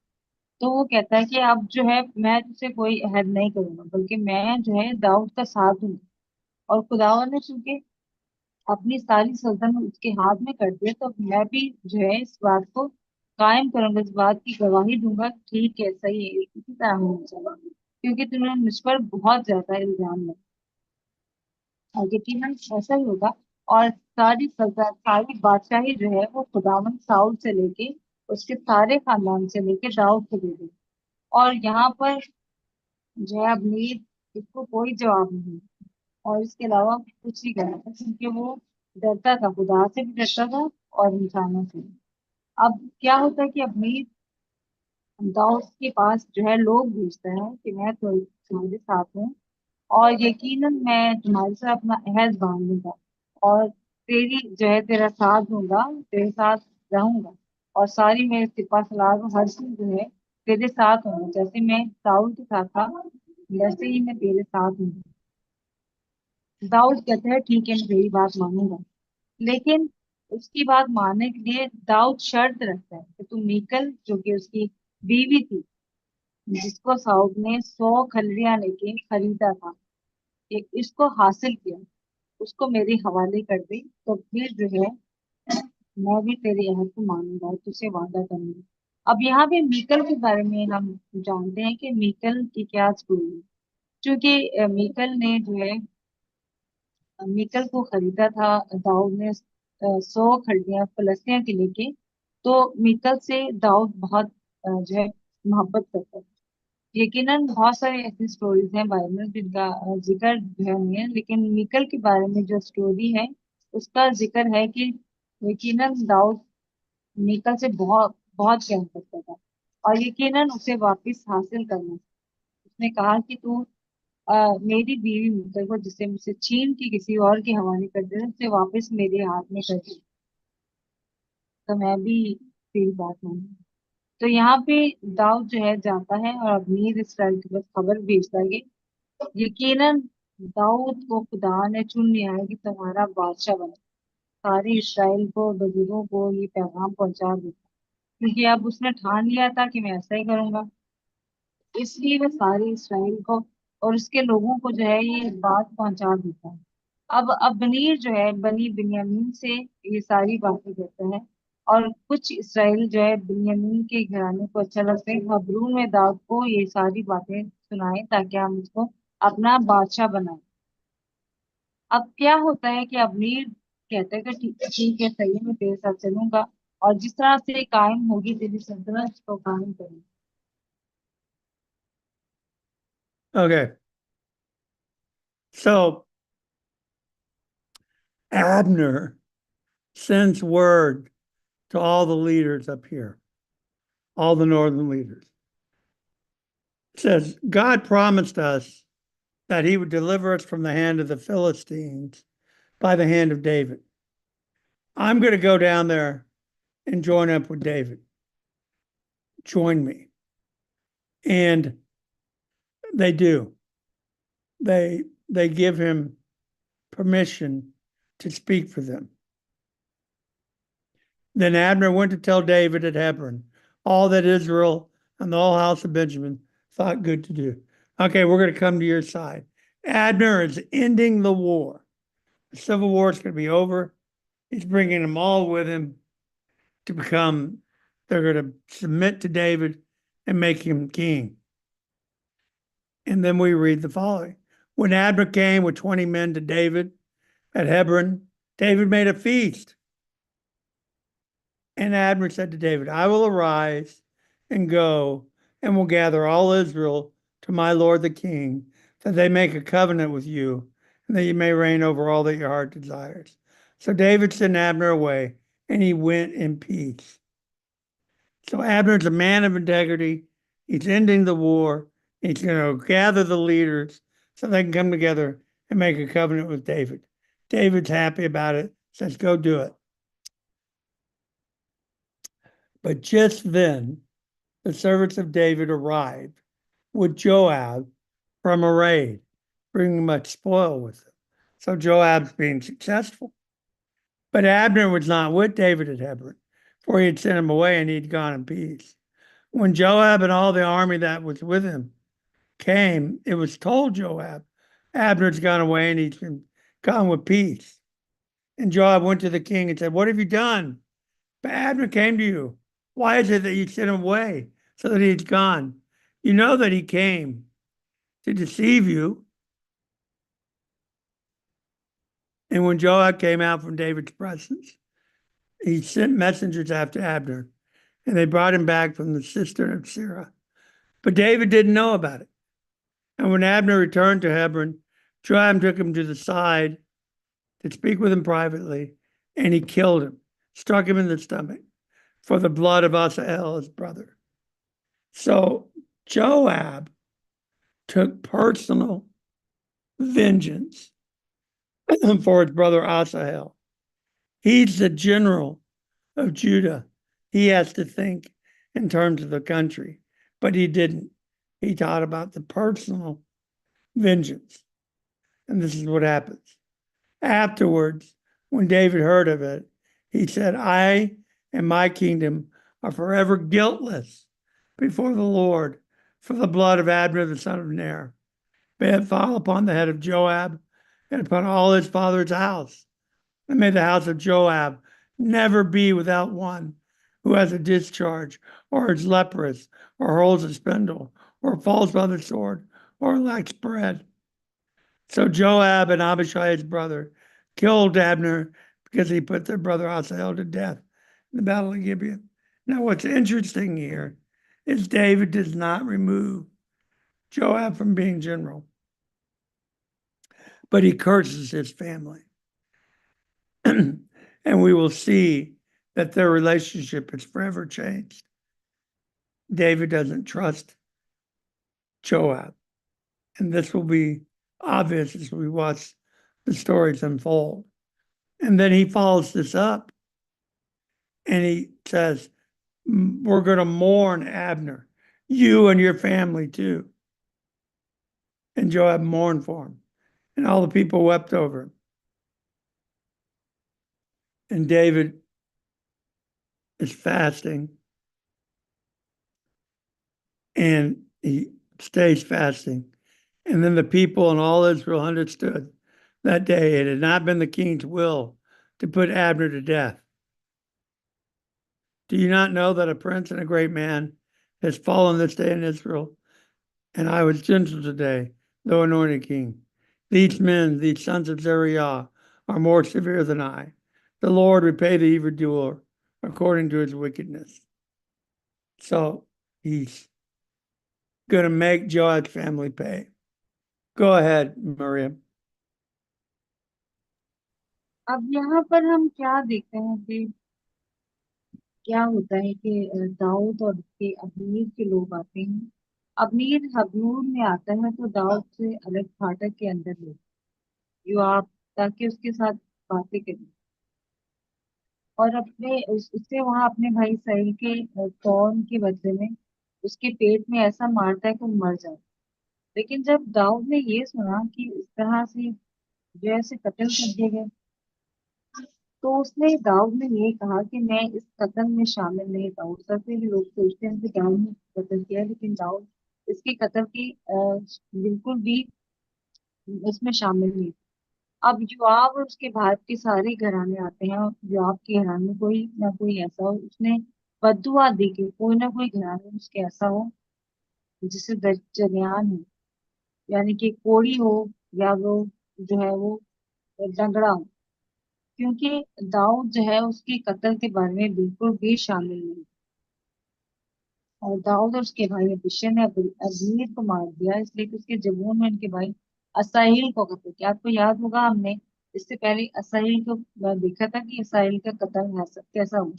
तो वो कहता है कि अब जो है मैं तुझसे कोई अहद नहीं करूंगा, बल्कि मैं जो है दाऊद का साथ दूंगा। और खुदावन ने चूंकि अपनी सारी सल्तनत उसके हाथ में कर दिया, तो मैं भी जो है इस बात को कायम करूंगा, इस बात की गवाही दूंगा, ठीक है, सही है, इसी तरह होना चाहिए, क्योंकि तुमने मुझ पर बहुत ज्यादा इल्जाम लगाया। और यकीनन ऐसा ही होगा। और सारी सल्तनत, सारी बादशाही जो है वो खुदावन साउल से लेके उसके सारे खानदान से लेके दाऊद को दे दी। और यहाँ पर जो है अब्नीर, इसको कोई जवाब नहीं और इसके अलावा कुछ ही करना था, क्योंकि वो डरता था, खुदा से भी डरता था और इंसानों से भी। अब क्या होता है कि अब्नीर दाऊद के पास जो है लोग भेजता है कि मैं तो तुम्हारे साथ हूँ और यकीनन मैं तुम्हारे साथ अपना अहद बांधूंगा और तेरी जो है तेरा साथ दूंगा, तेरे साथ रहूंगा और सारी मेरे सिपा सलार हर चीज जो है तेरे साथ होंगे, जैसे मैं साउल के साथ था वैसे ही मैं तेरे साथ हूँ। दाऊद कहता है ठीक है, मैं तेरी बात मानूंगा, लेकिन उसकी बात मानने के लिए दाऊद शर्त रखता है कि तुम मीकल, जो कि उसकी बीवी थी, जिसको साउद ने 100 खलड़ियां लेके खरीदा था, कि इसको हासिल किया, उसको मेरे हवाले कर दे, तो फिर जो है मैं भी तेरे अहद को मानूंगा और तुझसे वादा करूंगा। अब यहाँ पे मीकल के बारे में हम जानते हैं कि मीकल की क्या स्टोरी है। क्योंकि मीकल ने जो है मीकल को खरीदा था दाऊद ने 100 खलड़ियां फलस्तियों के लेके, तो मीकल से दाऊद बहुत जो है मोहब्बत करता था। यकीनन बहुत सारी ऐसी स्टोरीज हैं बाइबल में जिनका जिक्र जो है नहीं है, लेकिन मीकल के बारे में जो स्टोरी है उसका जिक्र है कि यकीनन दाऊद मीकल से बहुत बहुत प्यार करता था और यकीनन उसे वापस हासिल करना। उसने कहा कि तू मेरी बीवी मीकल को जिसे मुझसे छीन के किसी और के हवाले कर दे उसे वापस मेरे हाथ में कर दे। तो मैं भी तेरी बात मानू। तो यहाँ पे दाऊद जो है जाता है और अब्नीर इसराइल के पास खबर भेजता है कि यकीनन दाऊद को खुदा ने चुन लिया है कि तुम्हारा बादशाह बने। सारे इसराइल को बुजुर्गों को ये पैगाम पहुंचा दो, क्योंकि अब उसने ठान लिया था कि मैं ऐसा ही करूंगा। इसलिए वह सारे इसराइल को और उसके लोगों को जो है ये बात पहुंचा देता है। अब अब्नीर जो है बनी बिन्यामीन से ये सारी बातें कहता है और कुछ इसराइल जो है बिन्यामीन के घराने को अच्छा लगता है। हबरून में दाऊद को ये सारी बातें सुनाए ताकि हम उसको अपना बादशाह बनाए। अब क्या होता है कि अब्नीर कहता है कि ठीक ठीक है, सही है, मैं तेरे साथ चलूंगा और जिस तरह से कायम होगी तेरी सल्तनत को कायम करूंगा। Okay. So Abner sends word to all the leaders up here, all the northern leaders. It says, God promised us that he would deliver us from the hand of the Philistines by the hand of David. I'm going to go down there and join up with David. Join me. And they do. They give him permission to speak for them. Then Abner went to tell David at Hebron all that Israel and the whole house of Benjamin thought good to do. Okay, we're going to come to your side. Abner is ending the war. The civil war is going to be over. He's bringing them all with him to become, they're going to submit to David and make him king. And then we read the following. When Abner came with 20 men to David at Hebron, David made a feast. And Abner said to David, I will arise and go and will gather all Israel to my lord the king, that they make a covenant with you, and that you may reign over all that your heart desires. So David sent Abner away, and he went in peace. So Abner's a man of integrity. He's ending the war. He's going to gather the leaders so they can come together and make a covenant with David. David's happy about it, says, go do it. But just then, the servants of David arrived with Joab from a raid, bringing much spoil with them. So Joab's being successful. But Abner was not with David at Hebron, for he had sent him away and he'd gone in peace. When Joab and all the army that was with him came, it was told Joab, Abner's gone away and he's been gone with peace. And Joab went to the king and said, what have you done? But Abner came to you. Why is it that you sent him away so that he's gone? You know that he came to deceive you. And when Joab came out from David's presence, he sent messengers after Abner, and they brought him back from the cistern of Sirah. But David didn't know about it. And when Abner returned to Hebron, Joab took him to the side to speak with him privately, and he killed him, struck him in the stomach for the blood of Asahel, his brother. So Joab took personal vengeance for his brother Asahel. He's the general of Judah. He has to think in terms of the country, but he didn't. He thought about the personal vengeance. And this is what happens. Afterwards, when David heard of it, he said, I and my kingdom are forever guiltless before the Lord for the blood of Abner the son of Ner. May it fall upon the head of Joab and upon all his father's house. And may the house of Joab never be without one who has a discharge, or is leprous, or holds a spindle, or falls by the sword, or lacks bread. So Joab and Abishai, his brother, killed Abner because he put their brother Asahel to death in the battle of Gibeon. Now, what's interesting here is David does not remove Joab from being general. But he curses his family. And we will see that their relationship is forever changed. David doesn't trust Joab. And this will be obvious as we watch the stories unfold. And then he follows this up and he says, we're going to mourn Abner, you and your family too. And Joab mourned for him, and all the people wept over him. And David is fasting, and he stays fasting. And then the people and all Israel understood that day it had not been the king's will to put Abner to death. Do you not know that a prince and a great man has fallen this day in Israel? And I was gentle today, though anointed king. These men, these sons of Zeruiah, are more severe than I. The Lord repay the evildoer according to his wickedness. So he's going to make Joab's family pay. Go ahead, Maria. अब यहाँ पर हम क्या देखते हैं कि क्या होता है कि दाऊद और उसके अबनीर के लोग आते हैं। अबनीर हबनूर में आता है तो दाऊद से अलग फाटक के अंदर ले योआब ताकि उसके साथ बातें करें और उससे वहां अपने भाई साहिल के कौन के बदले में उसके पेट में ऐसा मारता है कि वो मर जाए। लेकिन जब दाऊद ने ये सुना कि इस तरह से जो है कत्ल कर दिए गए तो उसने दाऊद ने ये कहा कि मैं इस कत्ल में शामिल नहीं था। उस वक्त भी लोग सोचते हैं कि दाऊद ने कत्ल किया, लेकिन दाऊद इसके कत्ल की बिल्कुल भी इसमें शामिल नहीं। अब योआब और उसके बाद के सारे घराने आते हैं और योआब के घराने में कोई ना कोई ऐसा हो उसने बद्दुआ दी कि कोई ना कोई घराने में उसके ऐसा हो जिसे दरजलियान हो, यानी कि कोड़ी हो या वो जो है वो लंगड़ा हो, क्योंकि दाऊद जो है उसके कत्ल के बारे में बिल्कुल भी शामिल नहीं। और दाऊद और उसके भाई अबीशै ने अबनीर को मार दिया इसलिए कि उसके जुनून में उनके भाई असाहिल को कत्ल किया। आपको याद होगा हमने इससे पहले असाहिल को देखा था कि असाहिल का कत्ल कैसा हुआ।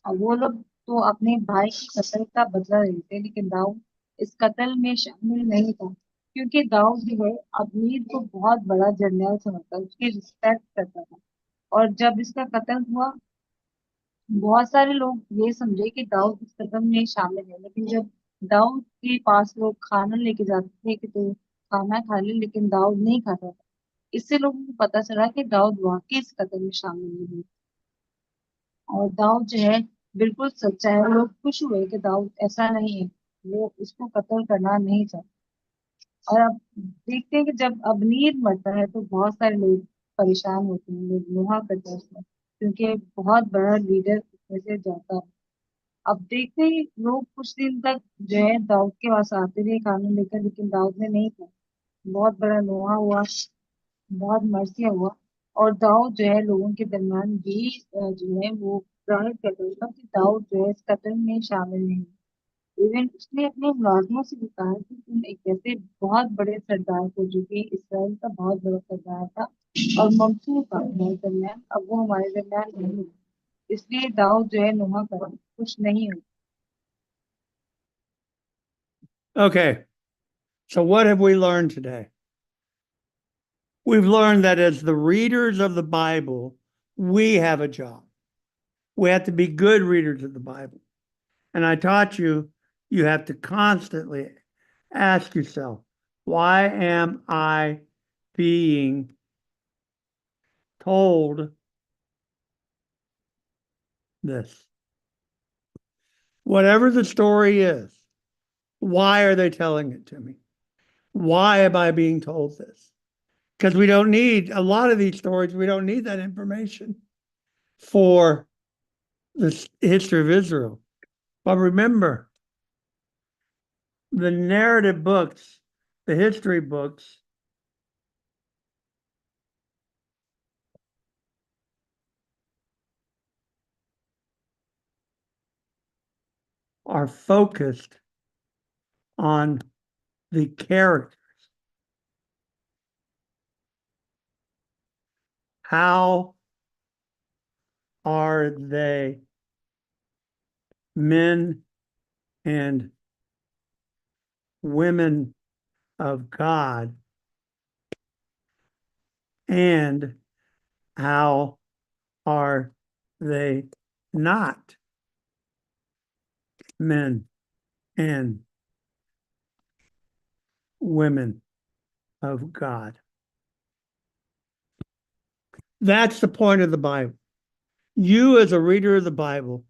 अब वो लोग तो अपने भाई की कत्ल का बदला लेते, लेकिन दाऊद इस कत्ल में शामिल नहीं था क्योंकि दाऊद जो है अबनीर को बहुत बड़ा जर्नल समझता, उसकी रिस्पेक्ट करता था। और जब इसका कत्ल हुआ बहुत सारे लोग ये समझे कि दाऊद इस कदम में शामिल है, लेकिन जब दाऊद के पास लोग खाना लेके जाते थे कि तो खाना खा ले, लेकिन दाऊद नहीं खाता था। इससे लोगों को पता चला कि दाऊद वाकई इस कदम में शामिल नहीं है और दाऊद जो है बिल्कुल सच्चा है। लोग खुश हुए कि दाऊद ऐसा नहीं है, वो इसको कत्ल करना नहीं चाहता। और अब देखते हैं कि जब अबनीर मरता है तो बहुत सारे लोग परेशान होते हैं, लोग लोहा करते हैं उसमें क्योंकि बहुत बड़ा लीडर उसमें से जाता है। अब देखते ही लोग कुछ दिन तक जो है दाऊद के पास आते रहे खाना लेकर, लेकिन दाऊद ने नहीं था। बहुत बड़ा नोहा हुआ, बहुत मरसिया हुआ और दाऊद जो है लोगों के दरमियान भी जो है वो जाहिर करता था कि दाऊद जो है इस कत्ल में शामिल नहीं। इवन उसने अपने मुलाजिमों से भी कहा कि तुम एक ऐसे बहुत बड़े सरदार को जो कि इसराइल का बहुत बड़ा सरदार था और ममसूर था हमारे दरमियान, अब वो हमारे दरमियान नहीं है, इसलिए दाऊद जो है नोहा कर कुछ नहीं हो। Okay, so what have we learned today? We've learned that as the readers of the Bible, we have a job. We have to be good readers of the Bible. And I taught you, you have to constantly ask yourself, why am I being told this? Whatever the story is, why are they telling it to me? Why am I being told this? Because we don't need a lot of these stories, we don't need that information for the history of Israel. But remember, the narrative books, the history books, are focused on the characters. How are they men and women of God? And how are they not men and women of God? That's the point of the Bible. You, as a reader of the Bible,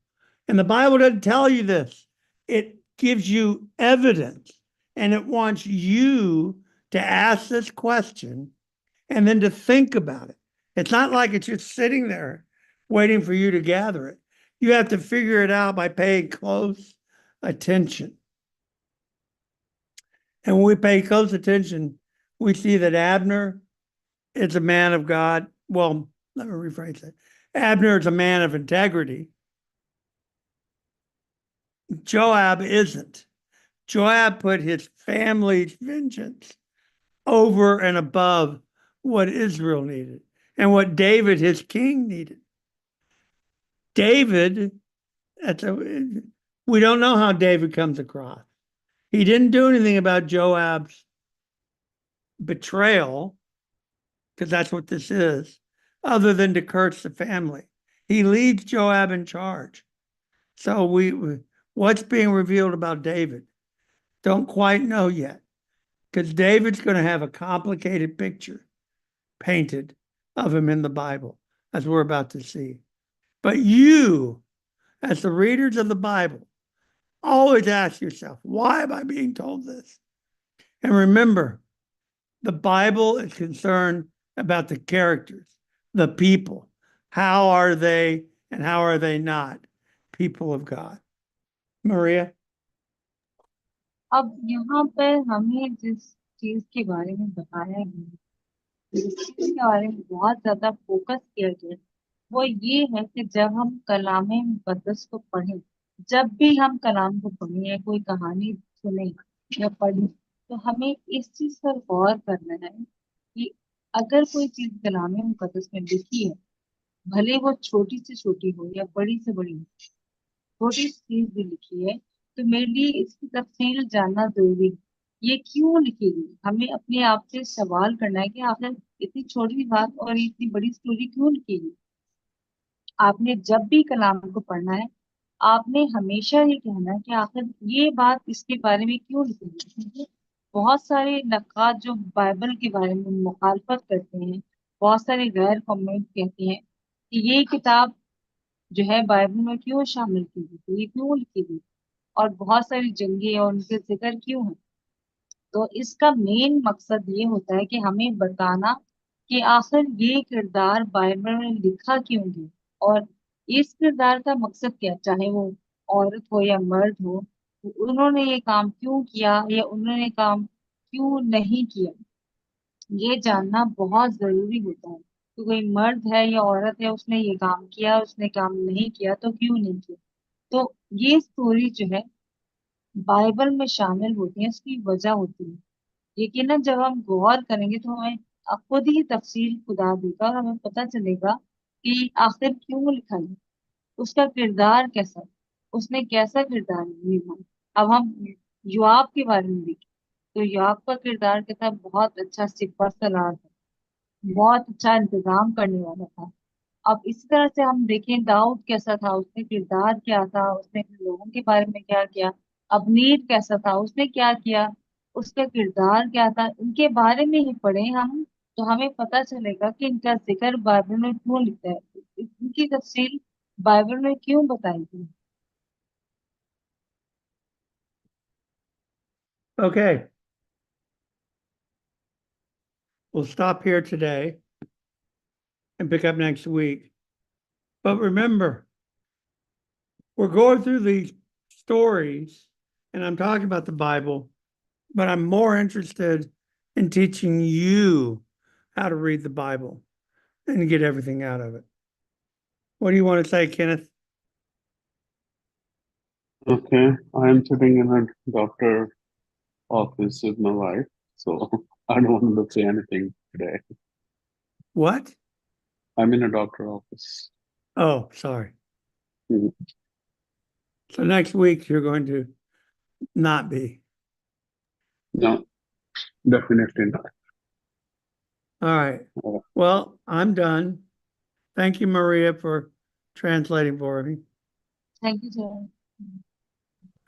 and the Bible doesn't tell you this, it gives you evidence, and it wants you to ask this question and then to think about it. It's not like it's just sitting there waiting for you to gather it. You have to figure it out by paying close attention. And when we pay close attention, we see that Abner is a man of God. Well, let me rephrase that. Abner is a man of integrity. Joab isn't. Joab put his family's vengeance over and above what Israel needed and what David, his king, needed. David, we don't know how David comes across. He didn't do anything about Joab's betrayal, because that's what this is, other than to curse the family. He leads Joab in charge. So what's being revealed about David? Don't quite know yet, because David's going to have a complicated picture painted of him in the Bible, as we're about to see. But you, as the readers of the Bible, always ask yourself, why am I being told this? And remember, the Bible is concerned about the characters, the people. How are they and how are they not people of God? Maria? अब यहाँ पर हमें जिस चीज के बारे में बताया गया, जिस चीज के बारे में बहुत ज्यादा फोकस किया गया, वो ये है कि जब हम कलामे मुकद्दस को पढ़ें, जब भी हम कलाम को पढ़ें या कोई कहानी सुने या पढ़ें, तो हमें इस चीज पर गौर करना है कि अगर कोई चीज कलामे मुकद्दस में लिखी है, भले वो छोटी से छोटी हो या बड़ी से बड़ी हो, छोटी सी चीज भी लिखी है, तो मेरे लिए इसकी तफसील जानना जरूरी है। ये क्यों लिखी गई, हमें अपने आप से सवाल करना है कि आखिर इतनी छोटी बात और इतनी बड़ी स्टोरी क्यों लिखी गई। आपने जब भी कलाम को पढ़ना है, आपने हमेशा ये कहना है कि आखिर ये बात इसके बारे में क्यों लिखी गई, क्योंकि बहुत सारे नक्काद जो बाइबल के बारे में मुखालफत करते हैं, बहुत सारे गैर कमेंट कहते हैं कि ये किताब जो है बाइबल में क्यों शामिल की गई, ये क्यों लिखी गई, और बहुत सारी जंगे और उनके जिक्र क्यों है। तो इसका मेन मकसद ये होता है कि हमें बताना कि आखिर ये किरदार बाइबल में लिखा क्यों गया, और इस किरदार का मकसद क्या, चाहे वो औरत हो या मर्द हो, उन्होंने ये काम क्यों किया या उन्होंने काम क्यों नहीं किया, ये जानना बहुत जरूरी होता है। तो कोई मर्द है या औरत है, उसने ये काम किया, उसने काम नहीं किया, तो क्यों नहीं किया। तो ये स्टोरी जो है बाइबल में शामिल होती है, इसकी वजह होती है। यकीनन जब हम गौर करेंगे तो हमें खुद ही तफसील खुदा देगा और हमें पता चलेगा कि आखिर क्यों लिखा है, उसका किरदार कैसा है, उसने कैसा किरदार निभाया। अब हम युआब के बारे में देखें, तो युआब का किरदार कैसा, बहुत अच्छा सिपह सलार था, बहुत अच्छा इंतजाम करने वाला था। अब इसी तरह से हम देखें दाऊद कैसा था, उसने किरदार क्या था, उसने अपने लोगों के बारे में क्या किया। अबनीर कैसा था, उसने क्या किया, उसका किरदार क्या था, इनके बारे में ही पढ़े हम, तो हमें पता चलेगा कि इनका जिक्र बाइबल में क्यों लिखा है, इनकी तफसील बाइबल में क्यों बताई गई। Okay. We'll stop here today and pick up next week. But remember, we're going through these stories, and I'm talking about the Bible, but I'm more interested in teaching you how to read the Bible and get everything out of it. What do you want to say, Kenneth? Okay, I am sitting in a Dr. office with my wife, so I don't want to say anything today. What? I'm in a doctor office. Oh, sorry. Mhm. So next week you're going to not be. No, definitely not. All right. Uh, Well, I'm done. Thank you, Maria, for translating for me. Thank you, sir. And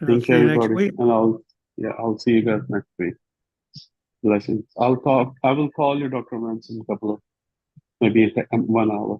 I'll Thank see you, you next everybody, week. and I'll see you guys next week. Blessings. I will call you, Dr. Manson, in a couple of maybe 1 hour.